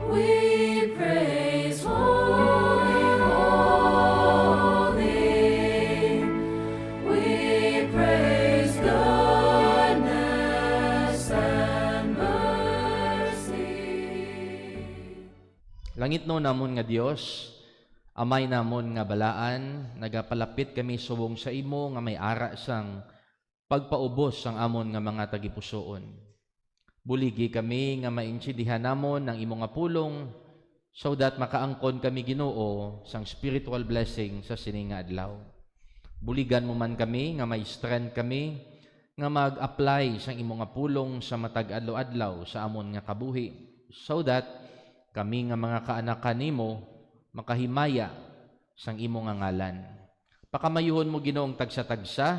We praise holy, holy. We praise goodness and mercy. Langit no namon nga Dios, amay namon nga balaan, nagapalapit kami subong sa imo nga may ara sang pagpaubos sang amon nga mga tagipusoon. Buligi kami nga maintindihan namon ng imo nga pulong so that makaangkon kami Ginoo sang spiritual blessing sa sini nga adlaw. Buligan mo man kami nga may strength kami nga mag-apply sang imo nga pulong sa matag adlaw-adlaw sa amon nga kabuhi so that kami nga mga kaanak kanimo makahimaya sang imo nga ngalan. Pakamayuhon mo Ginoong tagsa-tagsa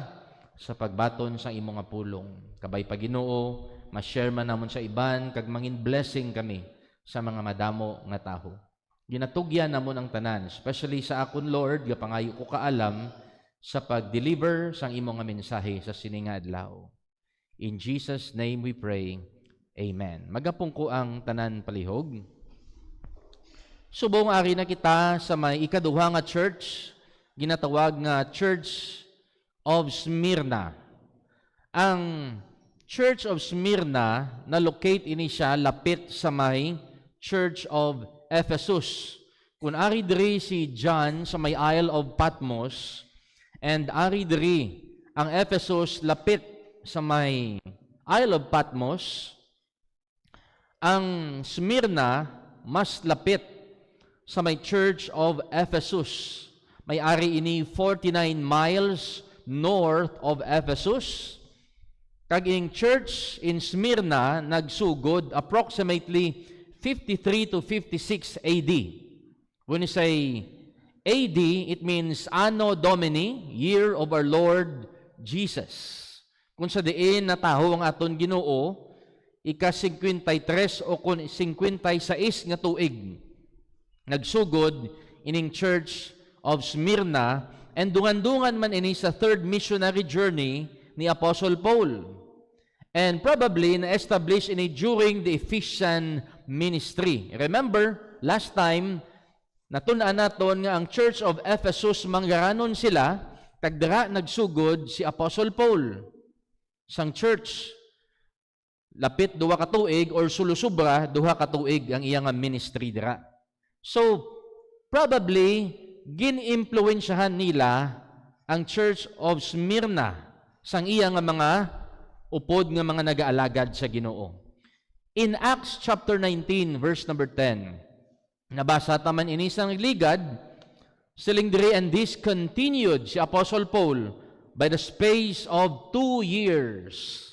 sa pagbaton sa imo nga pulong. Kabay pa Ginoo, ma-share man namon sa iban kag mangin blessing kami sa mga madamo nga taho. Ginatugyan namon ang tanan, especially sa akon Lord, gapangayo ko kaalam sa pag-deliver sang imo nga mensahe sa sini nga adlaw. In Jesus name we pray. Amen. Magapong ko ang tanan palihog. Subong ari na kita sa may ikaduha nga church, ginatawag nga Church of Smyrna. Ang Church of Smyrna na locate ini siya lapit sa may Church of Ephesus. Kung ari diri si John sa may Isle of Patmos and ari diri ang Ephesus lapit sa may Isle of Patmos, ang Smyrna mas lapit sa may Church of Ephesus. May ari ini 49 miles north of Ephesus. Kag ining church in Smyrna nagsugod approximately 53 to 56 AD. When you say AD, it means Anno Domini, year of our Lord Jesus. Kung sa diin na taho ang aton Ginoo, ika-53 o kung 56 nga tuig, nagsugod ining Church of Smyrna, and dungan-dungan man ini sa third missionary journey ni Apostle Paul. And probably na-establish ini during the Ephesian ministry. Remember, last time, natun-an naton nga ang Church of Ephesus, manggaranon sila, tagdara nagsugod si Apostle Paul. Sang church, lapit duha ka tuig or sulusubra duha ka tuig ang iyang ministry dira. So, probably, gin-impluensyahan nila ang Church of Smyrna sang iyang mga upod nga mga nagaalagad sa Ginoo. In Acts chapter 19, verse number 10, nabasa taman ini sang ligad, siling diri, and this continued si Apostle Paul by the space of 2 years,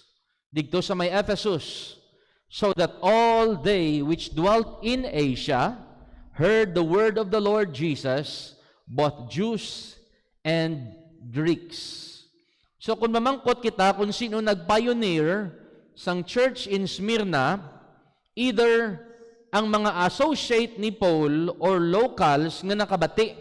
digto sa may Ephesus, so that all they which dwelt in Asia heard the word of the Lord Jesus, both Jews and Greeks. So kung mamangkot kita kung sino nag-pioneer sang church in Smyrna, either ang mga associate ni Paul or locals nga nakabati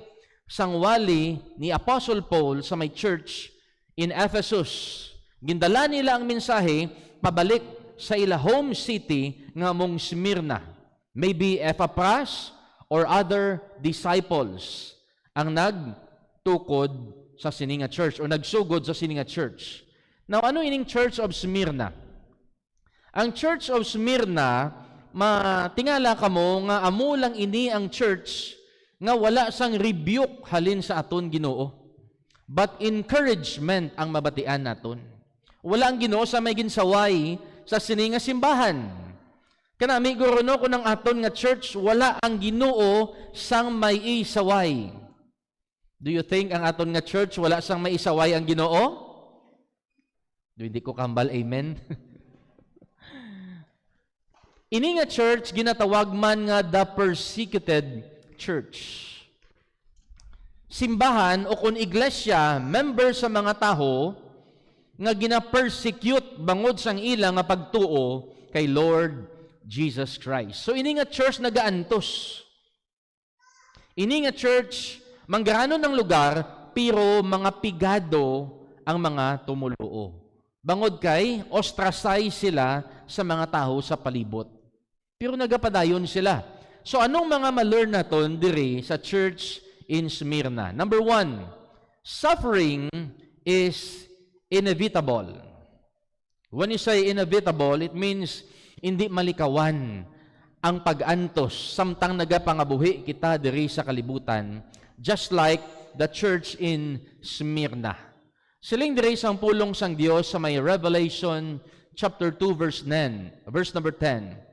sang wali ni Apostle Paul sa may church in Ephesus. Gindala nila ang mensahe pabalik sa ila home city nga mong Smyrna. Maybe Epaphras or other disciples ang nagtukod sa sininga church o nagsugod sa sininga church. Now, ano ining Church of Smyrna? Ang Church of Smyrna, matingala ka mo nga amo lang ini ang church nga wala sang rebuke halin sa aton Ginoo, but encouragement ang mabatian naton. Wala ang Ginoo sa may ginsaway sa sininga simbahan. Kanami guruno ko ng aton nga church, wala ang Ginoo sang may isaway. Do you think ang aton nga church wala sang may isaway ang Ginoo? Hindi ko kambal, amen? Ini nga church, ginatawag man nga the persecuted church. Simbahan o kung iglesia, member sa mga taho nga gina-persecute bangod sang ila nga pagtuo kay Lord Jesus Christ. So ini nga church nagaantos. Ini nga church manggaranon ng lugar, pero mga pigado ang mga tumuluo. Bangod kay, ostracize sila sa mga tao sa palibot. Pero nagapadayon sila. So anong mga ma-learn naton diri sa church in Smyrna? Number 1, suffering is inevitable. When you say inevitable, it means hindi malikawan ang pag-antos samtang nagapangabuhi kita diri sa kalibutan, just like the church in Smyrna. Siling diri sang pulong sang Dios sa may Revelation chapter 2 verse number 10.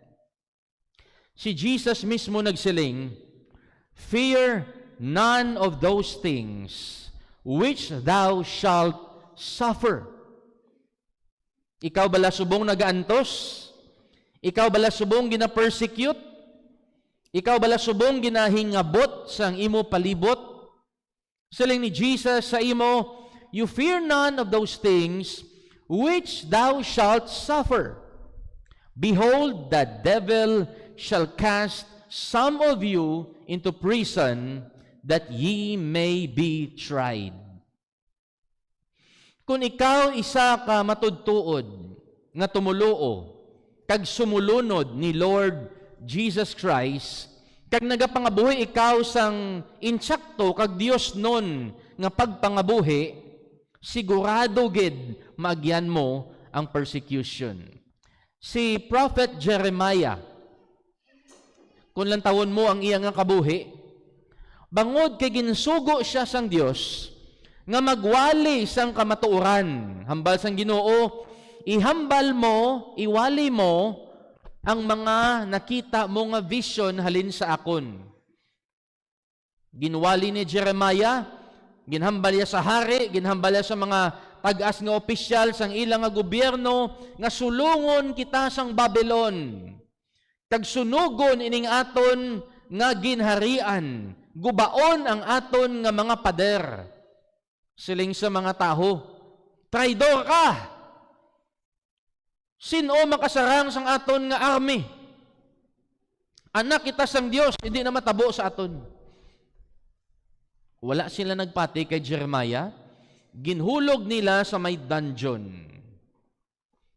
Si Jesus mismo nagsiling, "Fear none of those things which thou shalt suffer." Ikaw bala subong nagaantos? Ikaw bala subong gina-persecute? Ikaw bala subong ginahingabot sang imo palibot? Siling ni Jesus sa imo, "You fear none of those things which thou shalt suffer. Behold, the devil shall cast some of you into prison, that ye may be tried." Kung ikaw isa ka matudtuod nga tumuluo kag sumulunod ni Lord Jesus Christ, kag nagapangabuhi ikaw sang insakto kag Dios nun nga pagpangabuhi, sigurado gid maagyan mo ang persecution. Si Prophet Jeremiah, kung lang tawon mo ang iya nga kabuhi, bangod kay ginsugo siya sang Dios nga magwali sang kamatuoran, hambal sang Ginoo, ihambal mo, iwali mo ang mga nakita mo nga vision halin sa akon. Ginwali ni Jeremiah, ginhambal niya sa hari, ginhambal niya sa mga tag-as nga opisyal sang ilang nga gobyerno, nga sulungon kita sang Babylon. Kag sunugon ining aton nga ginharian, gubaon ang aton nga mga pader. Siling sa mga taho, traidor ka! Sino makasarang sang aton nga army? Anak kita sang Dios, hindi na matabo sa aton. Wala sila nagpati kay Jeremiah, ginhulog nila sa may dungeon.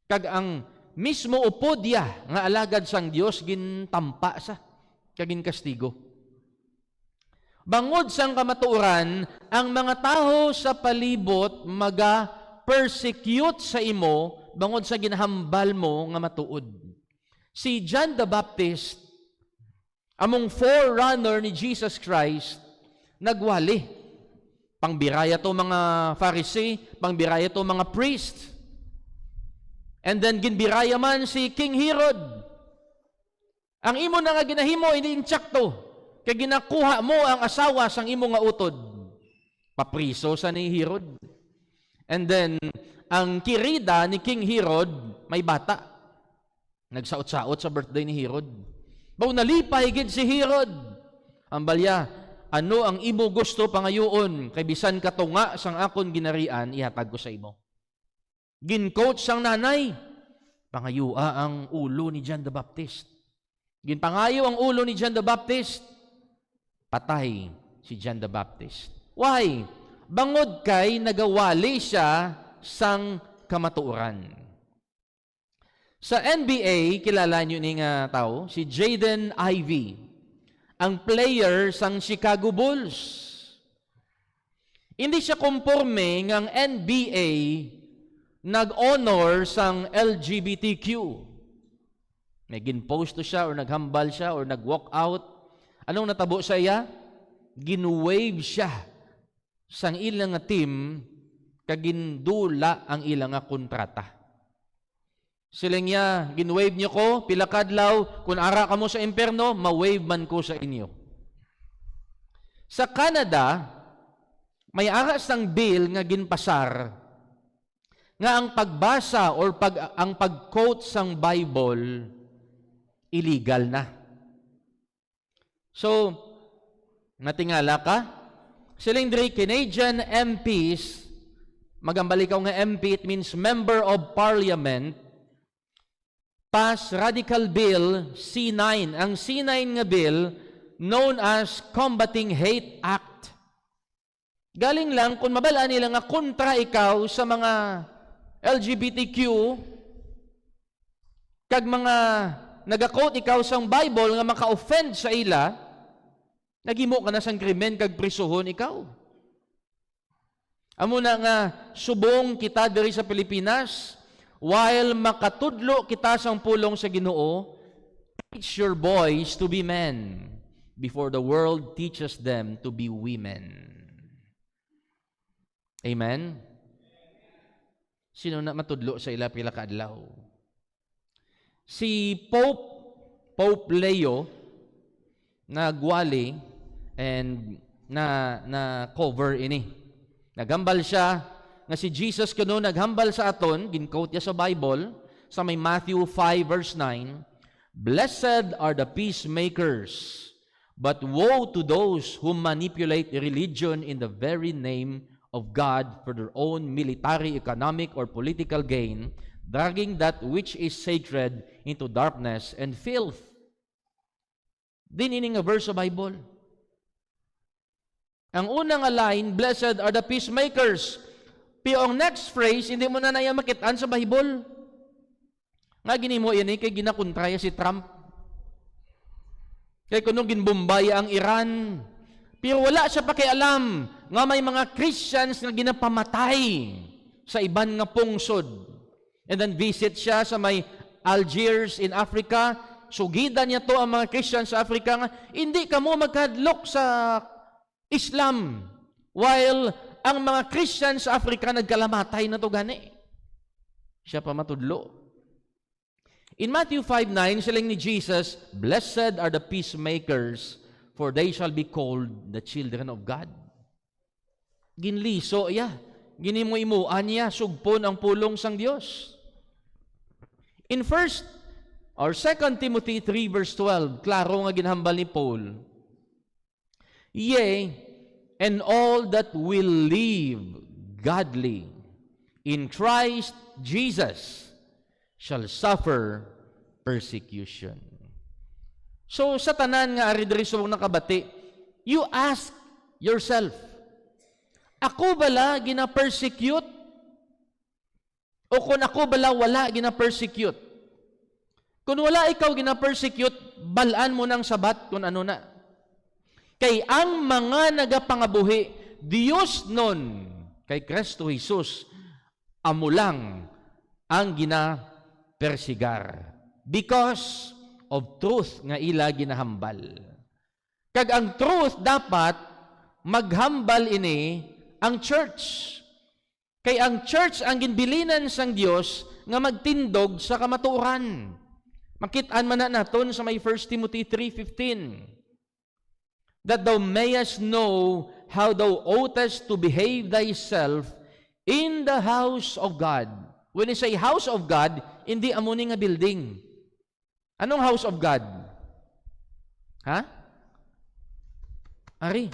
Kag ang mismo upodya nga alagad sang Dios gintampa sa, kag ginkastigo. Bangod sang kamatuoran, ang mga taho sa palibot maga-persecute sa imo bangod sa ginahambal mo nga matuod. Si John the Baptist, among forerunner ni Jesus Christ, nagwali. Pangbiraya to mga Pharisee, pangbiraya to mga priest. And then ginbiraya man si King Herod. Ang imo na nga ginahimo, hindi insakto. Kaya ginakuha mo ang asawa sang imo nga utod. Papriso sa ni Herod. And then, ang kirida ni King Herod, may bata. Nagsaot-saot sa birthday ni Herod. Baw nalipay gid si Herod. Ang balya, ano ang imo gusto pangayoon, kay bisan katunga sang akon ginarian, ihatag ko sa imo. Gin-coach sang nanay, pangayua ang ulo ni John the Baptist. Ginpangayo ang ulo ni John the Baptist, patay si John the Baptist. Why? Bangod kay nagawali siya sang kamatuoran. Sa NBA, kilala nyo ni nga tao, si Jaden Ivey, ang player sang Chicago Bulls. Hindi siya komporme ng NBA nag-honor sang LGBTQ. May ginpost to siya or naghambal siya or nag-walk out. Anong natabo sa iya? Ginwave siya sang ilang nga team kagindula ang ilang nga kontrata. Siling niya, ginwave niyo ko, pila kadlaw, kung ara ka mo sa imperno, ma-wave man ko sa inyo. Sa Canada, may ara sang bill nga ginpasar nga ang pagbasa or ang pag-quote sang Bible illegal na. So, natingala ka? Siling diri Canadian MPs, magambali ka nga MP, it means Member of Parliament, pass Radical Bill C9. Ang C9 nga bill, known as Combating Hate Act. Galing lang, kung mabalaan nila nga kontra ikaw sa mga LGBTQ, kag mga nagakot ikaw sang Bible nga maka-offend sa ila, nagimo ka na sang krimen kag prisuhon ikaw. Amo na nga subong kita diri sa Pilipinas, while makatudlo kita sang pulong sa Ginoo, teach your boys to be men before the world teaches them to be women. Amen? Sino na matudlo sa ila pila ka adlaw? Si Pope Leo nagwali and na cover ini. Naghambal siya nga si Jesus kuno naghambal sa aton, gin-quote niya sa Bible sa may Matthew 5 verse 9, "Blessed are the peacemakers, but woe to those who manipulate religion in the very name of God for their own military, economic, or political gain, dragging that which is sacred into darkness and filth." Din ini nga verse sa Bible. Ang unang line, "Blessed are the peacemakers." Pero ang next phrase, hindi mo na makitaan sa Bible. Nga ginimo yan kay ginakontraya si Trump. Kay kuno ginbombay ang Iran. Pero wala siya pakialam nga may mga Christians na ginapamatay sa iban nga pungsod. And then visit siya sa may Algiers in Africa. Sugidan niya to ang mga Christians sa Africa nga, hindi ka mo magkadlok sa Islam, while ang mga Christians sa Africa nagkalamatay na to gani. Siya pa matudlo. In Matthew 5:9, silang ni Jesus, "Blessed are the peacemakers, for they shall be called the children of God." Ginliso ginimo-imuan niya, sugpon ang pulong sang Dios. In 2 Timothy 3 verse 12, klaro nga ginhambal ni Paul, "Yea, and all that will live godly in Christ Jesus shall suffer persecution." So, sa tanan nga ari diri sa nakabati, you ask yourself, ako bala gina-persecute? O kung ako bala wala gina-persecute? Kung wala ikaw gina-persecute, balaan mo ng sabat kung ano na. Kay ang mga nagapangabuhi, Diyos nun, kay Kristo Jesus, amo lang ang gina-persigar. Because of truth nga ila ginahambal. Kag ang truth dapat maghambal ini ang church. Kay ang church ang ginbilinan sang Dios nga magtindog sa kamatuoran. Makit-an man na naton sa may 1 Timothy 3:15. "That thou mayest know how thou oughtest to behave thyself in the house of God." When you say house of God, hindi amuni nga building. Anong house of God? Ha? Ari.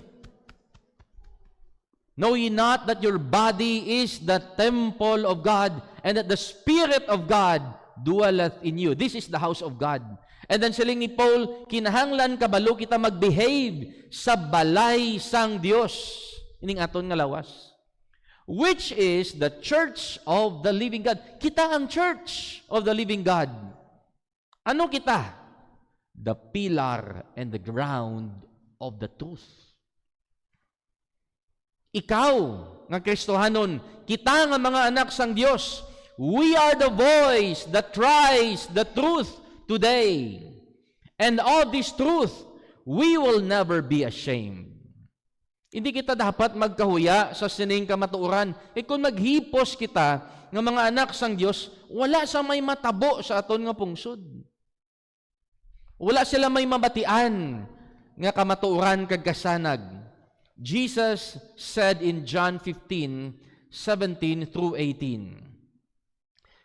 "Know ye not that your body is the temple of God, and that the Spirit of God dwelleth in you?" This is the house of God. And then siling ni Paul, kinahanglan kabalo kita mag-behave sa balay sang Dios. Ining aton nga lawas. Which is the church of the living God. Kita ang church of the living God. Ano kita? The pillar and the ground of the truth. Ikaw, nga Kristohanon, kita nga mga anak sang Dios, we are the voice that cries the truth today. And of this truth, we will never be ashamed. Hindi kita dapat magkahuya sa sining kamatuoran. Kung maghipos kita ng mga anak sang Dios, wala sa may matabo sa aton nga pungsod. Wala sila may mabatian nga kamatuoran kag kasanag. Jesus said in John 15:17 through 18,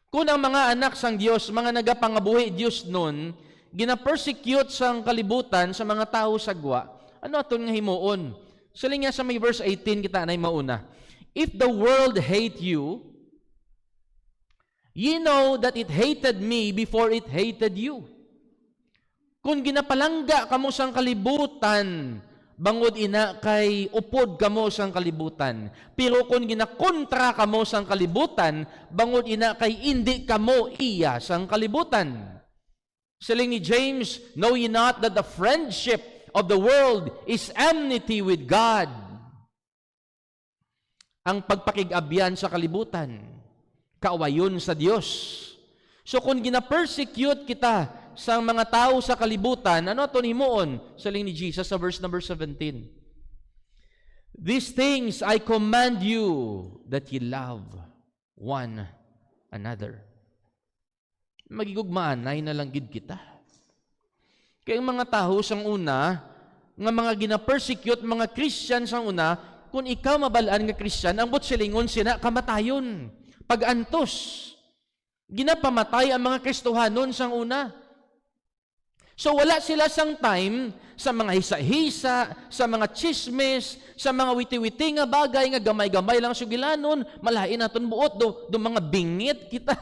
"Kung ang mga anak sang Dios, mga nagapangabuhi Dios nun, gina-persecute sang kalibutan sa mga tao sagwa, ano aton nga himuon?" Siling nga sa may verse 18 kita na mauna. "If the world hate you, ye know that it hated me before it hated you." Kung ginapalangga kamo sang kalibutan, bangod ina kay upod kamo sang kalibutan. Pero kung ginakontra kamo sang kalibutan, bangod ina kay indi kamo iya sang kalibutan. Siling ni James, know ye not that the friendship of the world is enmity with God? Ang pagpakigabyan sa kalibutan, kaawayon sa Diyos. So kung gina-persecute kita sa mga tao sa kalibutan, ano ito himuon? Siling ni Jesus sa verse number 17. These things I command you, that ye love one another. Magigugmaanay na lang gid kita. Kaya ang mga tao sang una, nga mga gina-persecute mga Christians sang una, kung ikaw mabalaan nga Christian, ang silingon sina kamatayon. Pag-antos. Ginapamatay ang mga Kristohanon sang una. So wala sila sang time sa mga hisa-hisa, sa mga chismis, sa mga witi-witi nga bagay nga gamay-gamay lang sugilanon, malain naton buot do mga bingit kita.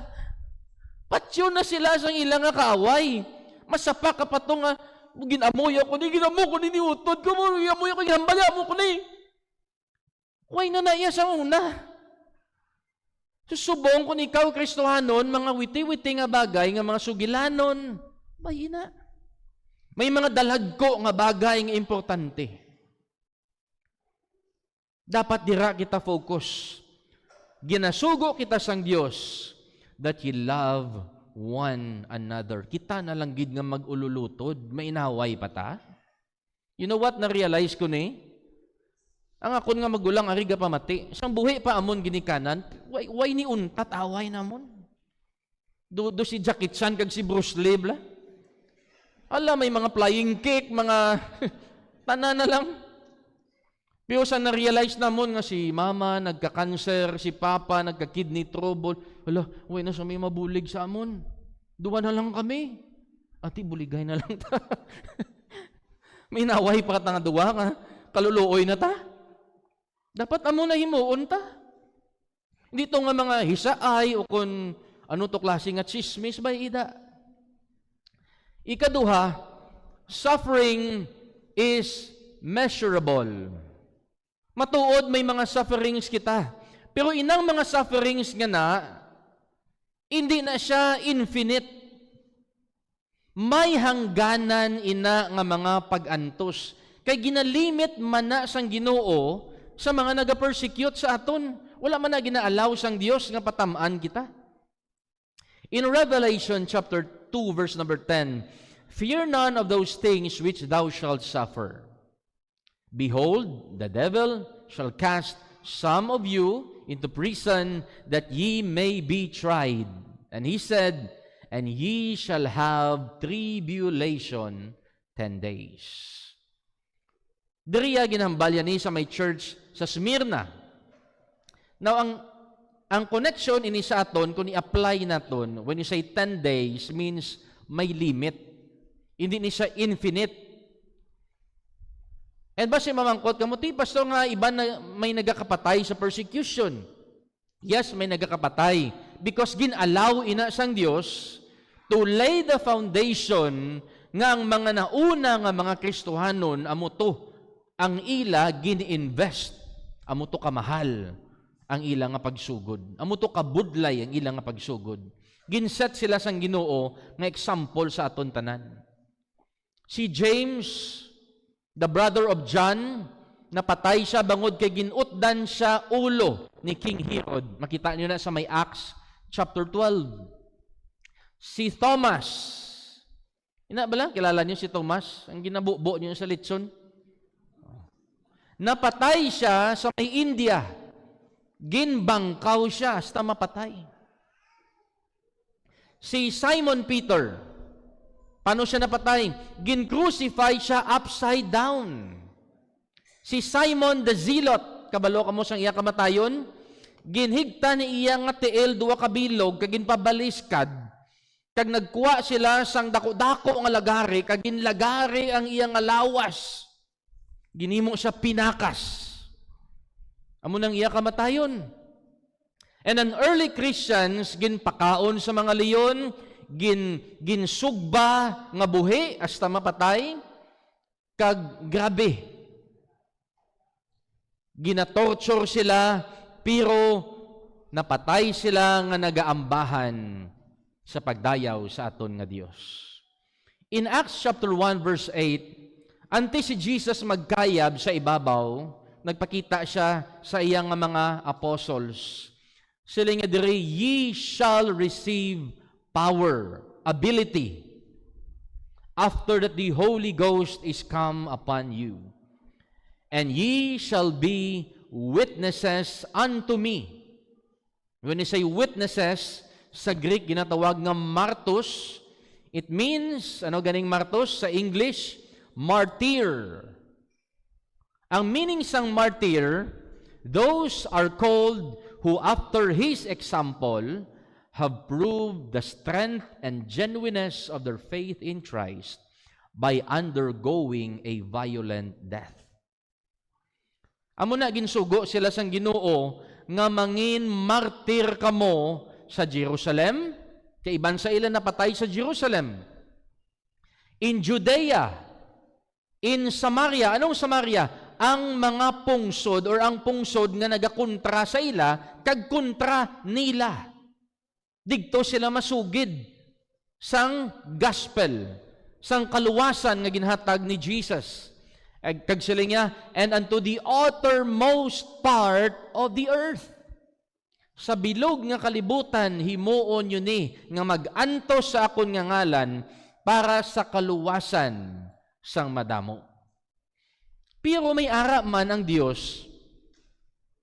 Patyo na sila sang ilang nga kaaway. Masapa ka pa to nga ginamoy ako ni utod ko mo, ginamoy ako ginambala mo ko ni. Way na naiya sa una. Susubong kung ikaw, Kristohanon, mga witi-witi nga bagay, nga mga sugilanon, mahina. May mga dalagko nga bagay nga importante. Dapat dira kita focus. Ginasugo kita sang Dios that ye love one another. Kita na lang gid nga mag-ululutod, mainaway pa ta. You know what na-realize ko ni? Ang akon nga magulang ariga pamati. Sang buhi pa amon ginikanan, way ni untat away namon. Do si Jackie Chan kag si Bruce Lee bla. Ala may mga flying kick, mga tanan na lang. Pero sa na-realize namon nga si mama nagka-cancer, si papa nagka-kidney trouble. Ala, way na sa may mabulig sa amon. Duwa na lang kami. Ati buligay na lang ta. May naway pa ta nga duwa ka. Kaluluoy na ta. Dapat amo na himuon ta. Hindi to nga mga hisaay o kung ano to klase nga chismis ba ida. Ikaduha, suffering is measurable. Matuod may mga sufferings kita. Pero inang mga sufferings nga na, hindi na siya infinite. May hangganan ina nga mga pag-antos. Kay ginalimit man na sang Ginoo sa mga naga-persecute sa aton. Wala man na ginaalaw sang Dios nga patamaan kita. In Revelation chapter 2 verse number 10, fear none of those things which thou shalt suffer. Behold, the devil shall cast some of you into prison, that ye may be tried. And he said, and ye shall have tribulation 10 days. Diriya ginhambal yan sa may church sa Smyrna. Now, ang connection ini sa aton, kung i-apply naton, when you say 10 days, means may limit. Hindi ni siya infinite. And ba si mamangkot, kamuti, pastor nga, iba na may nagakapatay sa persecution. Yes, may nagakapatay. Because ginalaw ina sang Dios to lay the foundation nga ang mga nauna nga mga Kristohanon, amo to, ang ila gini-invest, amo to kamahal ang ila nga pagsugod. Amo to kabudlay ang ila nga pagsugod. Ginset sila sang Ginoo nga example sa aton tanan. Si James, the brother of John, napatay siya bangod kay ginutdan siya ulo ni King Herod. Makita niyo na sa may Acts chapter 12. Si Thomas, ina ba lang kilala niyo si Thomas? Ang ginabubo niyo sa litson. Napatay siya sa may India. Ginbangkaw siya hasta mapatay. Si Simon Peter, paano siya napatay? Gin-crucify siya upside down. Si Simon the Zealot, kabalo ka mo sang iya kamatayon, ginhigta ni iya nga tiil duwa ka bilog, kag ginpabaliskad, kag nagkuha sila sang dako-dako nga lagari, kag ginlagari ang iya nga lawas. Ginimo siya pinakas. Amo nang iya kamatayon. And an early Christians, ginpakaon sa mga leon, ginsugba nga buhi hasta mapatay, kag grabe. Ginatorture sila, pero napatay sila nga nagaambahan sa pagdayaw sa aton nga Dios. In Acts chapter 1 verse 8, antes si Jesus magkayab sa ibabaw, nagpakita siya sa iyang mga apostles. Sila nga diri, ye shall receive power, ability, after that the Holy Ghost is come upon you. And ye shall be witnesses unto me. When you say witnesses, sa Greek ginatawag nga martus. It means, ano ganing martus sa English? Martyr. Ang meaning sang martyr, those are called who after his example have proved the strength and genuineness of their faith in Christ by undergoing a violent death. Amo na ginsugo sila sang Ginoo nga mangin martir kamo sa Jerusalem, kay iban sa ila napatay sa Jerusalem. In Judea, in Samaria, anong Samaria? Ang mga pungsod or ang pungsod nga nagakontra sa ila, kag kontra nila. Digto sila masugid sang gospel, sang kaluwasan nga ginhatag ni Jesus. Kag sila niya, and unto the uttermost part of the earth. Sa bilog nga kalibutan, himuon yun nga mag-antos sa akon nga ngalan para sa kaluwasan sang madamo. Pero may ara man ang Dios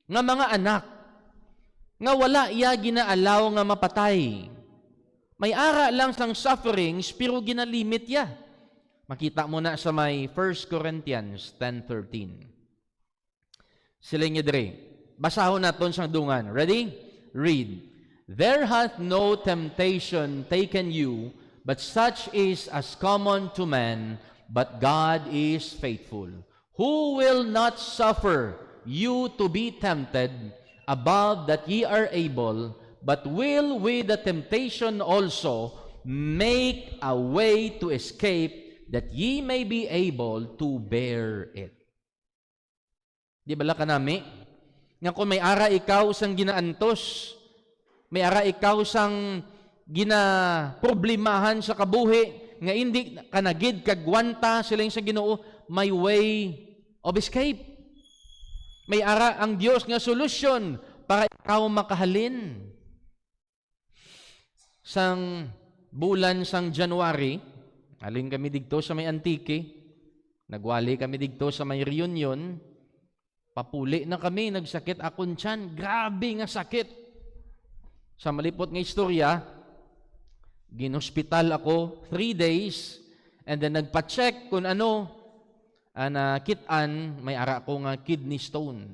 nga mga anak nga wala iya ginaalaw nga mapatay. May ara lang sang sufferings pero ginalimit ya. Makita mo na sa may 1 Corinthians 10:13. Sila nga dire. Basahon naton sang dungan. Ready? Read. There hath no temptation taken you, but such is as common to man, but God is faithful, who will not suffer you to be tempted above that ye are able, but will with the temptation also make a way to escape, that ye may be able to bear it. Di bala ka nami? Nga kung may ara ikaw sang ginaantos, may ara ikaw sang ginaproblemahan sa kabuhi, nga hindi kanagid kagwanta sila sa Ginoo, may way of escape. May ara ang Dios nga solusyon para ikaw makahalin. Sang bulan sang January, alin kami digto sa may Antique, nagwali kami digto sa may Reunion, papuli na kami, nagsakit akon tiyan, grabe nga sakit. Sa malipot nga istorya, ginospital ako 3 days, and then nagpa-check kung ano, kitaan, may ara ko nga kidney stone.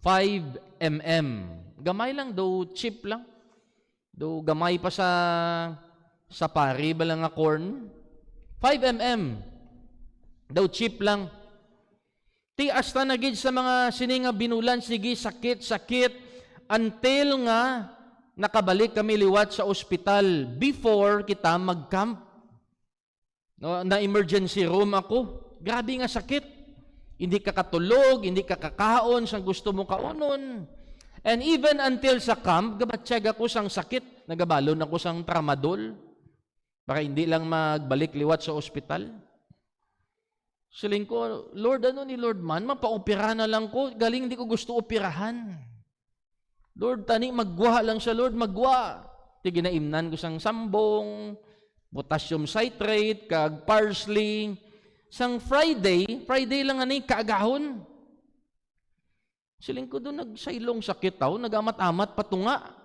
5 mm. Gamay lang, do cheap lang. Do gamay pa sa pari, balang nga corn. 5 mm. Daw cheap lang. Ti asta na gid sa mga sininga binulan, sige, sakit, until nga nakabalik kami liwat sa ospital before kita mag-camp. No, na emergency room ako. Grabe nga sakit. Hindi ka katulog, hindi ka kakaon sang gusto mo kaunon. And even until sa camp, gabatsyag ako sang sakit. Nagabalon ako sang tramadol. Para hindi lang magbalik liwat sa ospital. Siling ko, Lord, ano ni Lord man? Mapaopera na lang ko. Galing hindi ko gusto operahan. Lord, tani, magwa lang siya, Lord, magwa. Tiginaimnan ko sang sambong, potassium citrate, kag parsley. Sang Friday lang ani kaagahon. Siling ko doon nagsailong sakit tao, nagamat-amat patunga.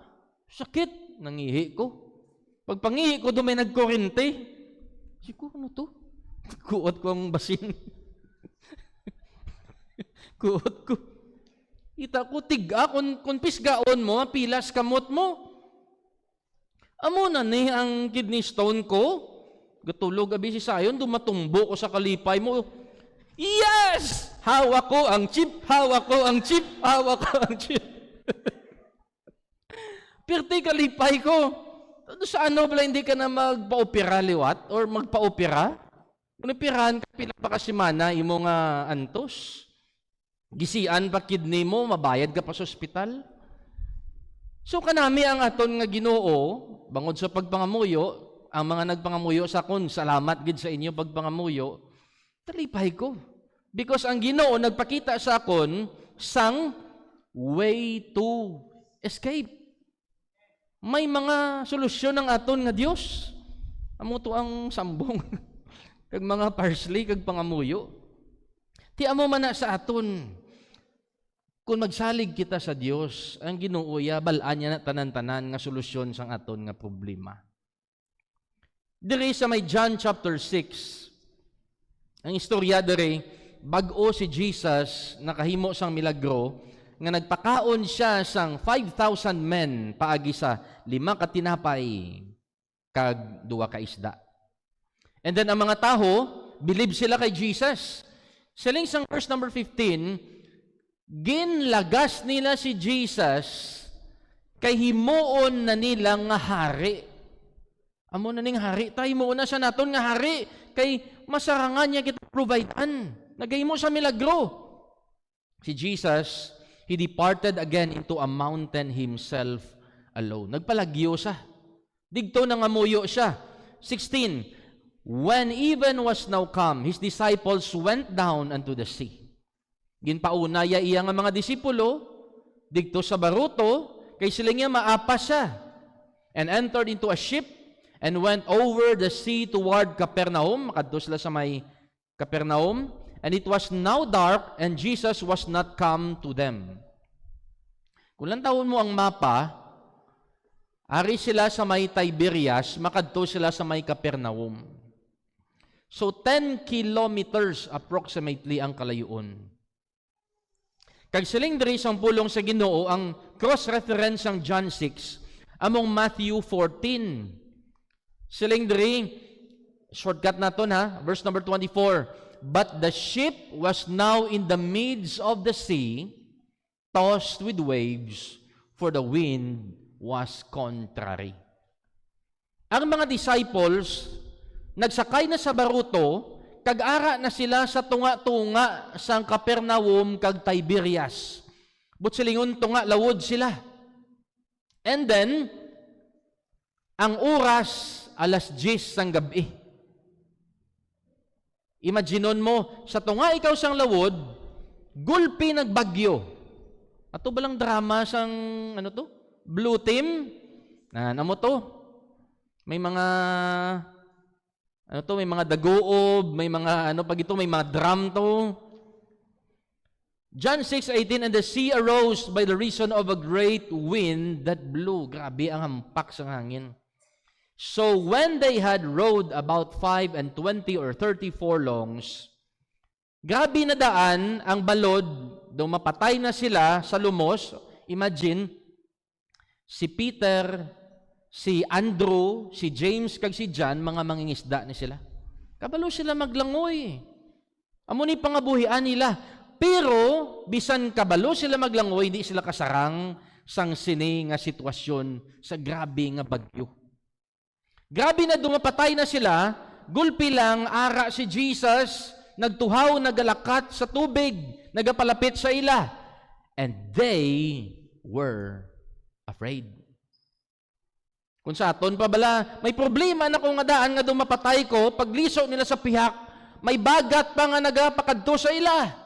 Sakit, nangihi ko. Pagpangihi ko doon may nagkurente. Siko, ano to? Kuot ko ang basin. Kuot ko. Ita ko, tiga, kung pisgaon mo, pilas kamot mo. Amo na ni ang kidney stone ko. Gatulog abi si sayon, dumatumbo ko sa kalipay mo. Yes! Hawak ko ang chip, hawak ko ang chip, hawak ko ang chip. Pirti kalipay ko. Sa ano bala hindi ka na magpa-opera liwat or magpa-opera? Kung operahan ka, pila pa kasimana, imo nga antos. Gisian pa kidney mo, mabayad ka pa sa ospital. So kanami ang aton nga Ginoo, bangod sa pagpangamuyo, ang mga nagpangamuyo sa akon, salamat gid sa inyo pagpangamuyo, talipay ko. Because ang Ginoo nagpakita sa akon sang way to escape. May mga solusyon ng aton nga Dios. Amo to ang sambong kag mga parsley kag pangamuyo. Ti amo man na sa aton. Kung magsalig kita sa Dios, ang Ginoo ya bal-an niya na tanan-tanan nga solusyon sang aton nga problema. Diri sa may John chapter 6, ang istorya diri, bag-o si Jesus nakahimo sang milagro nga nagpakaon siya sang 5,000 men paagi sa 5 ka tinapay kag 2 ka isda. And then ang mga taho, believe sila kay Jesus. Siling sang verse number 15, ginlagas nila si Jesus kay himuon na nila nga hari. Amo na ning hari, tayo himuon na siya naton nga hari kay masarangan niya kita providean. Nagahimo sa milagro. Si Jesus, he departed again into a mountain himself alone. Nagpalagyo siya. Digto na ngamuyo siya. 16, when even was now come, his disciples went down unto the sea. Ginpaunaya iya nga mga disipulo, digto sa baruto, kay sila nga maapa siya, and entered into a ship, and went over the sea toward Capernaum. Makadto sila sa may Capernaum, and it was now dark, and Jesus was not come to them. Kung lantawon mo ang mapa, ari sila sa may Tiberias, makadto sila sa may Capernaum. So 10 kilometers approximately ang kalayuon. Kag siling diri sang pulong sa Ginoo ang cross-reference sang John 6 among Matthew 14. Siling diri shortcut naton ha, verse number 24. But the ship was now in the midst of the sea, tossed with waves, for the wind was contrary. Ang mga disciples nagsakay na sa baruto, kag-ara na sila sa tunga-tunga sang Capernaum kag Tiberias. But silingon tunga lawod sila. And then, ang oras, 10:00 sang gabi. Imaginon mo, sa tunga ikaw sang lawod, gulpi nagbagyo. Ato ba lang drama sang, ano to? Blue team? Namo to? May mga may mga dagoob, may mga pag ito, may mga drum to. John 6:18, and the sea arose by the reason of a great wind that blew. Grabe ang hampak sa hangin. So when they had rowed about 25 or 30 furlongs, grabe na daan ang balod, daw mapatay na sila sa lumos. Imagine, si Peter, si Andrew, si James, kag si John, mga mangingisda ni sila. Kabalo sila maglangoy. Amo ni pangabuhian nila. Pero, bisan kabalo sila maglangoy, hindi sila kasarang sang sini nga sitwasyon sa grabe nga bagyo. Grabe na dumapatay na sila, gulpi lang, ara si Jesus, nagtuhaw, nagalakat sa tubig, nagapalapit sa ila. And they were afraid. Kung sa aton pa bala, may problema na kung nga daan nga dumapatay ko, pagliso nila sa pihak, may bagat pa nga nagapakadto sa ila.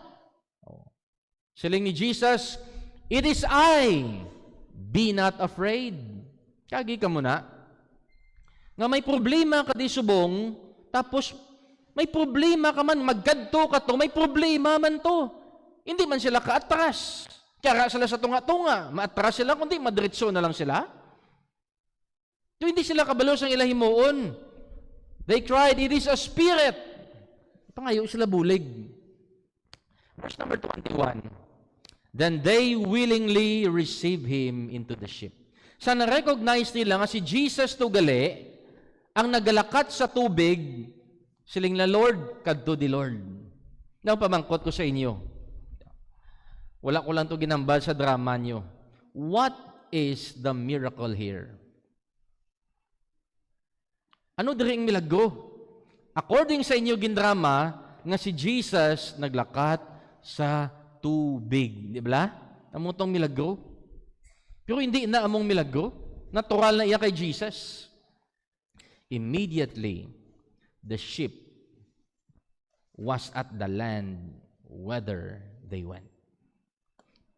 Siling ni Jesus, it is I, be not afraid. Kagi ka muna. Nga may problema ka di subong, tapos may problema ka man, magkadto ka to, may problema man to. Hindi man sila kaatras. Kaya sila sa tunga-tunga, maatras sila, kundi madiretso na lang sila. So, hindi sila kabalo sang ilahimuon. They cried, it is a spirit. Pangayo sila bulig. Verse number 21. Then they willingly receive him into the ship. Sa na-recognize nila nga si Jesus to gali, ang nagalakat sa tubig, siling na Lord, kadto di Lord. Now, pamangkot ko sa inyo. Wala ko lang to ginambal sa drama nyo. What is the miracle here? Ano diri ang milagro? According sa inyo gindrama, nga si Jesus naglakat sa tubig. Di ba? Amo tong milagro. Pero hindi na among milagro. Natural na iya kay Jesus. Immediately, the ship was at the land whither they went.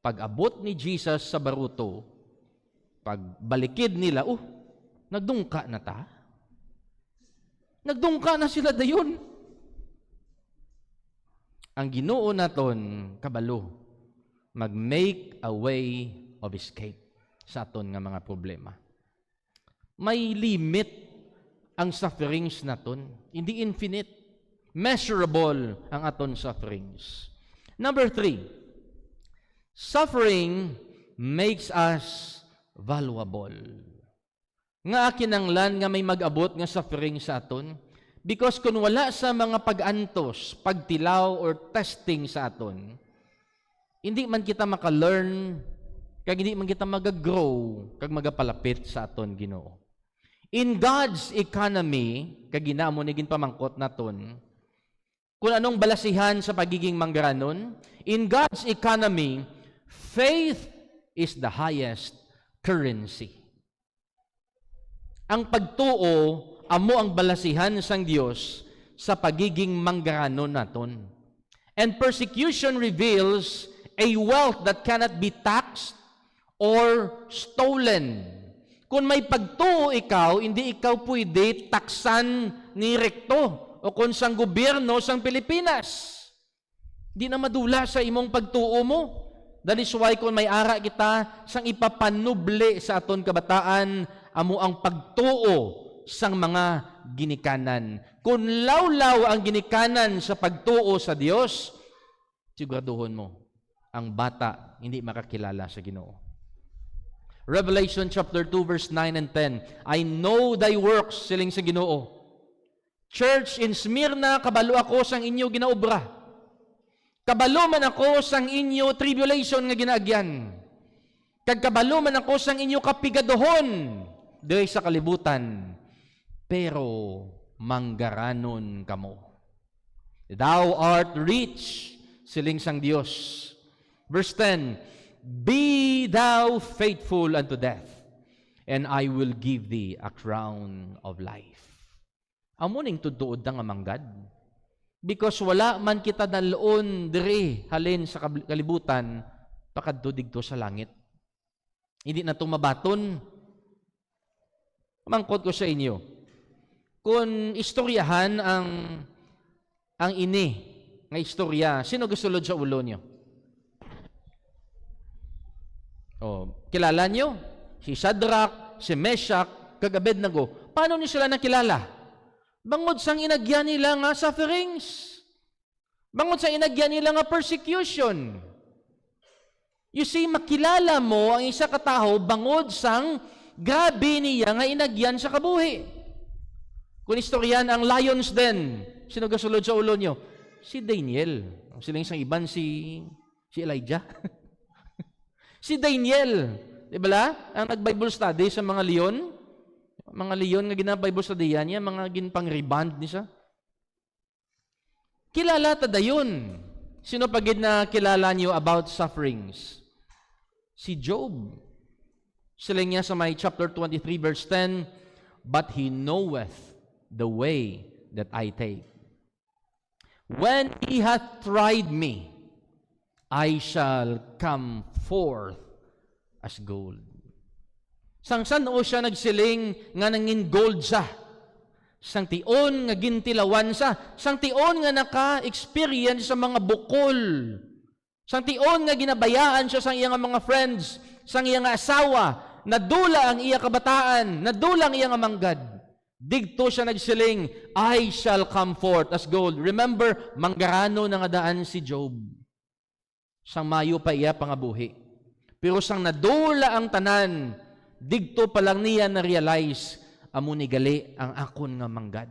Pag-abot ni Jesus sa baruto, pagbalikid nila, nagdungka na ta. Nagdungka na sila dayon. Ang Ginoo naton kabalo, mag-make a way of escape sa aton nga mga problema. May limit ang sufferings naton, hindi infinite. Measurable ang aton sufferings. Number 3, suffering makes us valuable. Nga kinanglan nga may mag-abot nga suffering sa aton, because kung wala sa mga pag-antos, pagtilaw, or testing sa aton, hindi man kita maka-learn, kag hindi man kita mag-grow, kag magapalapit sa aton Ginoo. In God's economy, kag ginamo ni ginpamangkot naton, kung anong balasihan sa pagiging manggaranon, in God's economy, faith is the highest currency. Ang pagtuo, amo ang balasihan sang Dios sa pagiging manggaranon naton. And persecution reveals a wealth that cannot be taxed or stolen. Kung may pagtuo ikaw, hindi ikaw pwede taksan ni rekto o kung sang gobyerno sang Pilipinas. Di na madula sa imong pagtuo mo. That is why kung may ara kita sang ipapanuble sa aton kabataan, amo ang pagtuo sang mga ginikanan. Kung lawlaw ang ginikanan sa pagtuo sa Dios, siguraduhon mo, ang bata hindi makakilala sa Ginoo. Revelation chapter 2 verse 9 and 10, I know thy works, siling sa Ginoo. Church in Smyrna, kabalo ako sang inyo ginaobra. Kabalo man ako sang inyo tribulation nga ginaagyan. Kag kabalo man ako sang inyo kapigadohon diri sa kalibutan. Pero manggaranon kamo. Thou art rich, siling sang Dios. Verse 10, be thou faithful unto death, and I will give thee a crown of life. Amuning tuduod nga manggad. Because wala man kita daloon diri halin sa kalibutan, pakadto digto sa langit. Hindi na tumabaton. Mangkot ko sa inyo. Kung istoryahan ang ini nga istorya, sino gusulod sa ulo nyo? Kilala nyo? Si Shadrach, si Meshach, kag Abednego. Paano niyo sila nakilala? Bangod sang inagyan nila nga sufferings. Bangod sang inagyan nila nga persecution. You see, makilala mo ang isa ka tawo bangod sang grabe niya nga inagyan sa kabuhi. Kung istoryan ang Lions Den, sino gasulod sa ulo nyo? Si Daniel. Silang isang iban si Elijah. Si Daniel. Diba? Ang nag-Bible study sa mga leon. Mga leon nga gina-Bible study niya, mga ginpang-reband niya. Kilala ta dayon. Sino pagid na kilala niyo about sufferings? Si Job. Sila niya sa may chapter 23 verse 10, but he knoweth the way that I take. When he hath tried me, I shall come forth as gold. Sang saan o siya nagsiling nga nangin gold sa? Sang tion nga gintilawan sa? Sang tion nga naka-experience sa mga bukol? Sang tion nga ginabayaan siya sang iyang mga friends, sang iyang asawa, nadula ang iya kabataan, nadula ang iyang manggad. Digto siya nagsiling, I shall come forth as gold. Remember, manggarano na nga daan si Job. Sang mayo pa iya pangabuhi. Pero sang nadula ang tanan, digto pa lang niya na-realize, amo ni gali ang akon nga manggad.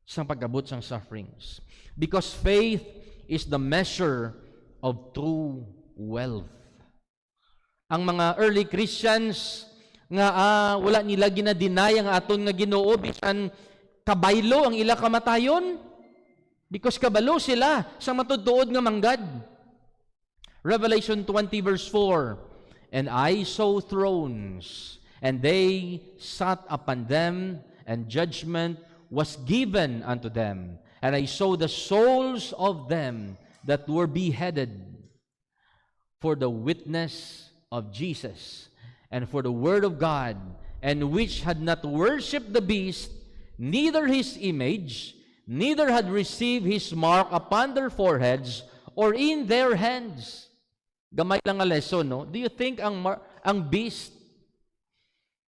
Sang pagabot sang sufferings. Because faith is the measure of true wealth. Ang mga early Christians nga wala nila ginadinay ang aton nga Ginoo bisan kabaylo ang ila kamatayon because kabalo sila sa matudtuod nga manggad. Revelation 20 verse 4, and I saw thrones, And they sat upon them, and judgment was given unto them. And I saw the souls of them that were beheaded for the witness of Jesus, and for the word of God, and which had not worshipped the beast, neither his image, neither had received his mark upon their foreheads or in their hands. Gamay lang nga lesson, no? Do you think ang beast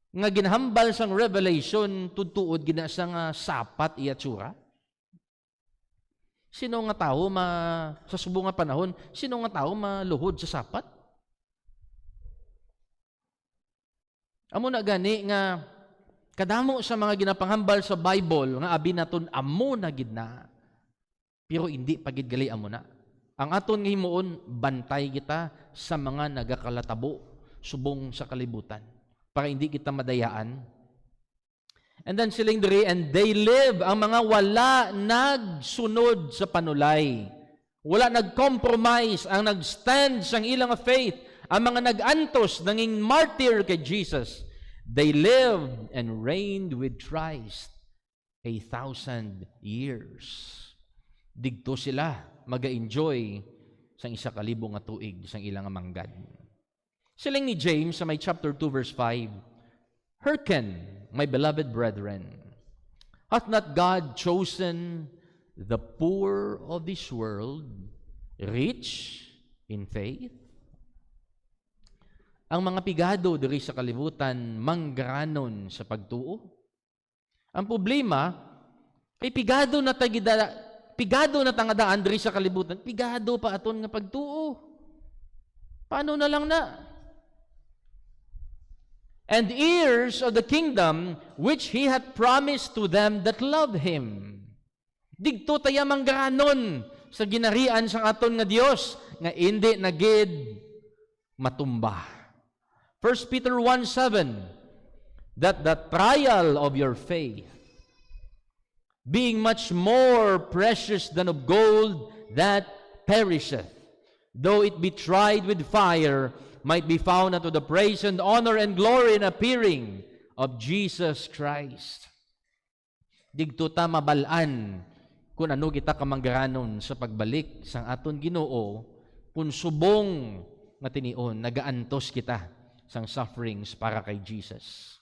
nga ginhambal sang Revelation tutuod gina sa nga sapat iya tsura? Sino nga tao sa subong nga panahon, sino nga tao maluhod sa sapat? Amo na gani nga kadamo sa mga ginapanghambal sa Bible nga abi naton amo na gid na. Pero hindi pagid gali amo na. Ang aton nga himuon bantay kita sa mga nagakalatabo subong sa kalibutan para hindi kita madayaan. And then siling diri, and they live, ang mga wala nagsunod sa panulay. Wala nag-compromise, ang nag-stand sang ilang faith, ang mga nag-antos, nanging martyr kay Jesus. They lived and reigned with Christ 1,000 years. Digto sila maga-enjoy sang 1,000 nga tuig sang ilang manggad. Siling ni James sa may chapter 2 verse 5, Hearken, my beloved brethren, hath not God chosen the poor of this world rich in faith? Ang mga pigado diri sa kalibutan manggranon sa pagtuo. Ang problema ay pigado na tangadaan diri sa kalibutan, pigado pa aton nga pagtuo. Paano na lang na? And heirs of the kingdom which He hath promised to them that love Him. Digto tayo manggranon sa ginarian sang aton nga Dios nga hindi na gid matumba. 1 Peter 1:7, that the trial of your faith, being much more precious than of gold that perisheth, though it be tried with fire, might be found unto the praise and honor and glory and appearing of Jesus Christ. Digto ta mabalaan kung ano kita kamanggaranon sa pagbalik sang aton Ginoo, kung subong nga tinion nagaantos kita sang sufferings para kay Jesus.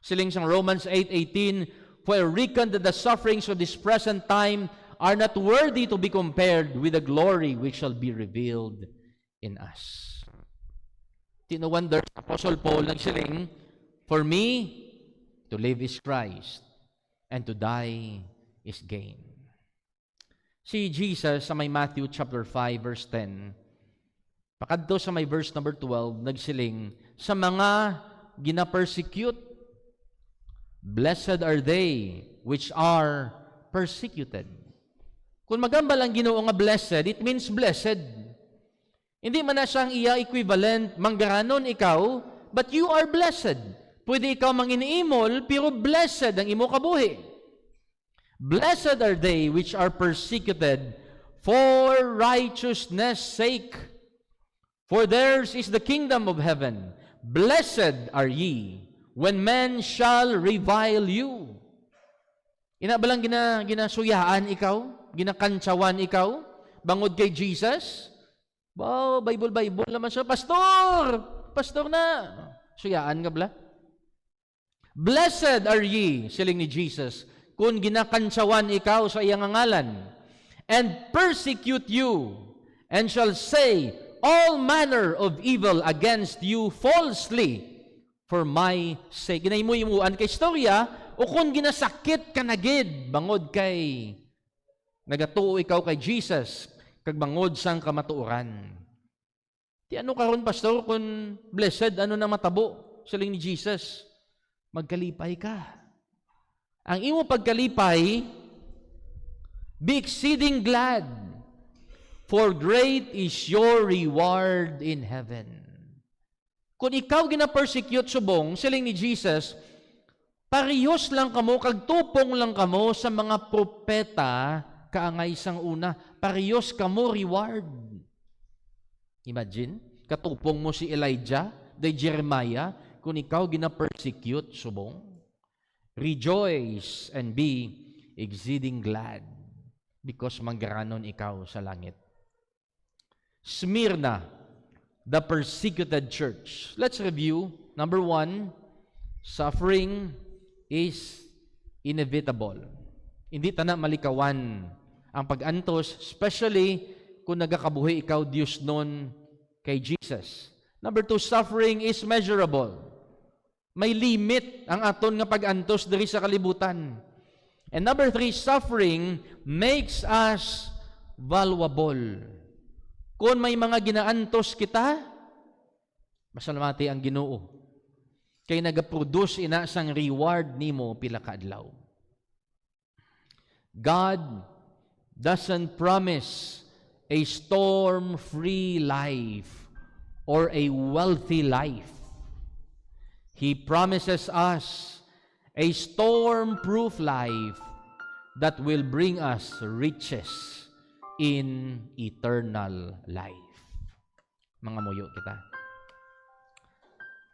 Siling sang Romans 8:18, for I reckon that the sufferings of this present time are not worthy to be compared with the glory which shall be revealed in us. No wonder Apostle Paul nagsiling, for me to live is Christ and to die is gain. Si Jesus sa may Matthew chapter 5 verse 10, pakadto sa may verse number 12, nagsiling, sa mga gina-persecute, blessed are they which are persecuted. Kung magambal ang Ginoo nga blessed, it means blessed. Hindi man na siyang iya equivalent, manggaranon ikaw, but you are blessed. Pwede ikaw manginiimol, pero blessed ang imo kabuhi. Blessed are they which are persecuted for righteousness' sake, for theirs is the kingdom of heaven. Blessed are ye when men shall revile you. Ina ba lang ginasuyaan ikaw? Ginakantsawan ikaw? Bangod kay Jesus? Wow, Bible naman siya. Pastor na. Suyaan nga bala. Blessed are ye, siling ni Jesus, kung ginakantsawan ikaw sa iyang ngalan, and persecute you, and shall say all manner of evil against you falsely for my sake. Ginaimuimuan kay istorya, o kung ginasakit ka na gid, bangod kay nagatuo ikaw kay Jesus, kag bangod sang kamatuoran. Ti ano karon pastor kung blessed ano na matabo siling ni Jesus? Magkalipay ka. Ang imo pagkalipay, be exceeding glad, for great is your reward in heaven. Kung ikaw gina-persecute subong siling ni Jesus, parehos lang kamo, kag tupong lang kamo sa mga propeta kaangay sang una, parehos kamo reward. Imagine, katupong mo si Elijah, day Jeremiah, kung ikaw gina-persecute subong. Rejoice and be exceeding glad because manggaranon ikaw sa langit. Smyrna, the persecuted church. Let's review. Number 1, suffering is inevitable. Hindi ta na malikawan ang pag-antos, especially kung nagakabuhi ikaw Diyos nun kay Jesus. Number 2, suffering is measurable. May limit ang aton nga pag-antos diri sa kalibutan. And number 3, suffering makes us valuable. Kung may mga ginaantos kita, masalamati ang Ginoo. Kay nagaproduce ina sang reward nimo pila ka adlaw. God doesn't promise a storm-free life or a wealthy life. He promises us a storm-proof life that will bring us riches in eternal life. Mga muyo kita.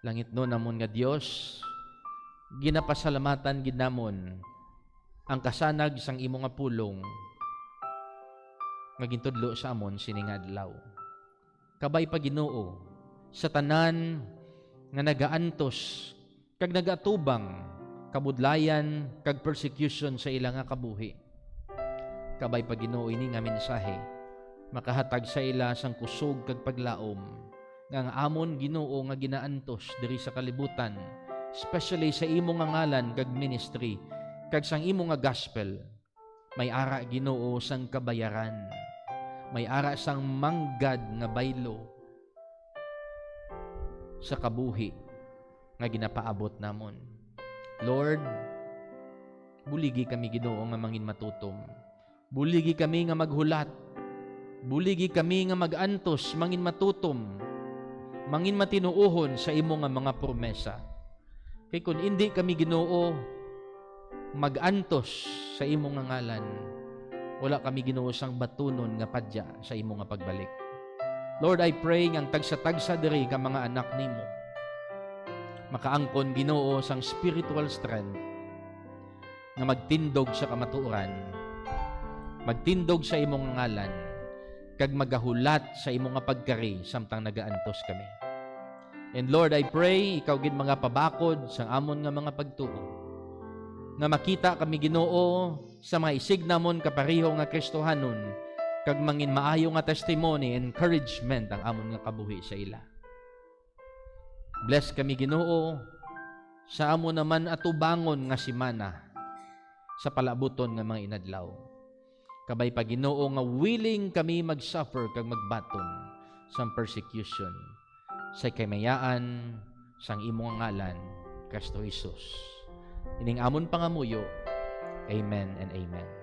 Langit no namon nga Dios, ginapasalamatan gid namon ang kasanag sang imo nga pulong nga gintudlo sa amon sining adlaw. Kabay pa Ginoo sa tanan nga nagaantos kag nagatubang kabudlayan kag persecution sa ilang nga kabuhi. Kabay pa Ginoo ini nga mensahe makahatag sa ila sang kusog kag paglaom nga ang amon Ginoo nga ginaantos diri sa kalibutan, especially sa imo nga ngalan kag ministry kag sang imo nga gospel. May ara Ginoo sang kabayaran, may ara sang manggad nga baylo sa kabuhi nga ginapaabot namon. Lord, buligi kami Ginoo nga mangin matutom. Buligi kami nga maghulat. Buligi kami nga magantos, mangin matutom. Mangin matinuohon sa imo nga mga promesa. Kay kun hindi kami Ginoo magantos sa imo nga ngalan, wala kami Ginoo sang batunon nga padya sa imo nga pagbalik. Lord, I pray nga tagsa-tagsa diri ka mga anak nimo makaangkon Ginoo sang spiritual strength nga magtindog sa kamatuoran, magtindog sa imong ngalan, kag magahulat sa imong nga pagkari samtang nagaantos kami. And Lord, I pray ikaw gid mga pabakod sang amon nga mga pagtuo nga makita kami Ginoo sa mga isignamon kapareho nga Kristohanon kag mangin maayo nga testimony, encouragement ang amon nga kabuhi sa ila. Bless kami Ginoo sa amon naman atubangon nga simana sa palabuton nga mga inadlaw. Kabay pa Ginoo nga willing kami mag-suffer kag magbaton sa persecution sa kamayaan sang imong ngalan, Kristo Jesus. Ining amon pangamuyo. Amen and amen.